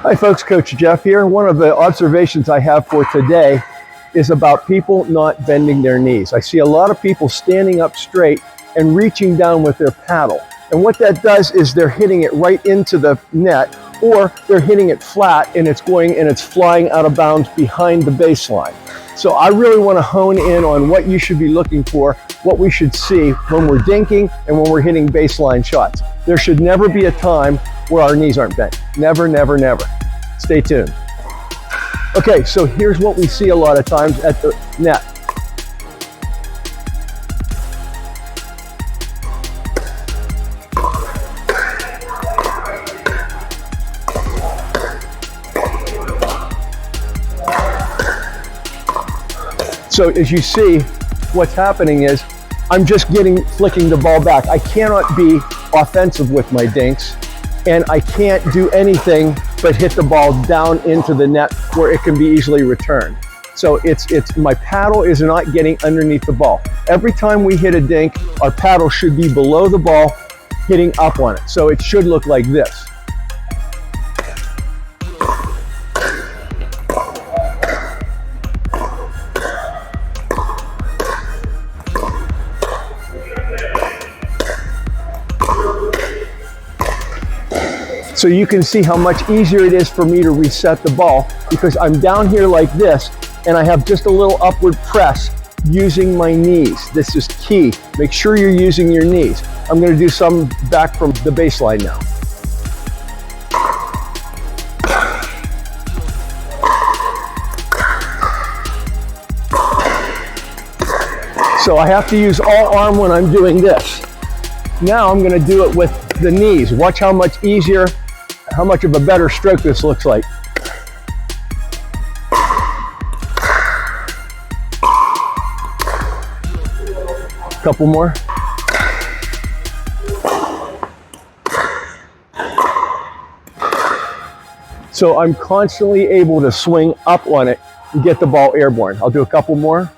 Hi folks, Coach Jeff here. One of the observations I have for today is about people not bending their knees. I see a lot of people standing up straight and reaching down with their paddle. And what that does is they're hitting it right into the net, or they're hitting it flat and it's flying out of bounds behind the baseline. So I really want to hone in on what you should be looking for, what we should see when we're dinking and when we're hitting baseline shots. There should never be a time where our knees aren't bent. Never, never, never. Stay tuned. Okay, so here's what we see a lot of times at the net. So as you see, what's happening is I'm just flicking the ball back. I cannot be offensive with my dinks, and I can't do anything but hit the ball down into the net where it can be easily returned. So my paddle is not getting underneath the ball. Every time we hit a dink, our paddle should be below the ball, hitting up on it. So it should look like this. So you can see how much easier it is for me to reset the ball because I'm down here like this and I have just a little upward press using my knees. This is key. Make sure you're using your knees. I'm going to do some back from the baseline now. So I have to use all arm when I'm doing this. Now I'm going to do it with the knees. Watch how much easier, how much of a better stroke this looks like. Couple more. So I'm constantly able to swing up on it and get the ball airborne. I'll do a couple more.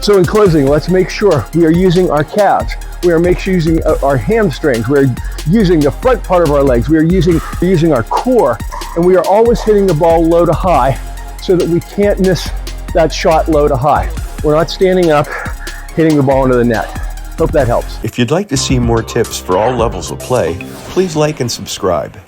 So in closing, let's make sure we are using our calves. We are using our hamstrings. We're using the front part of our legs. We are using our core, and we are always hitting the ball low to high so that we can't miss that shot low to high. We're not standing up, hitting the ball into the net. Hope that helps. If you'd like to see more tips for all levels of play, please like and subscribe.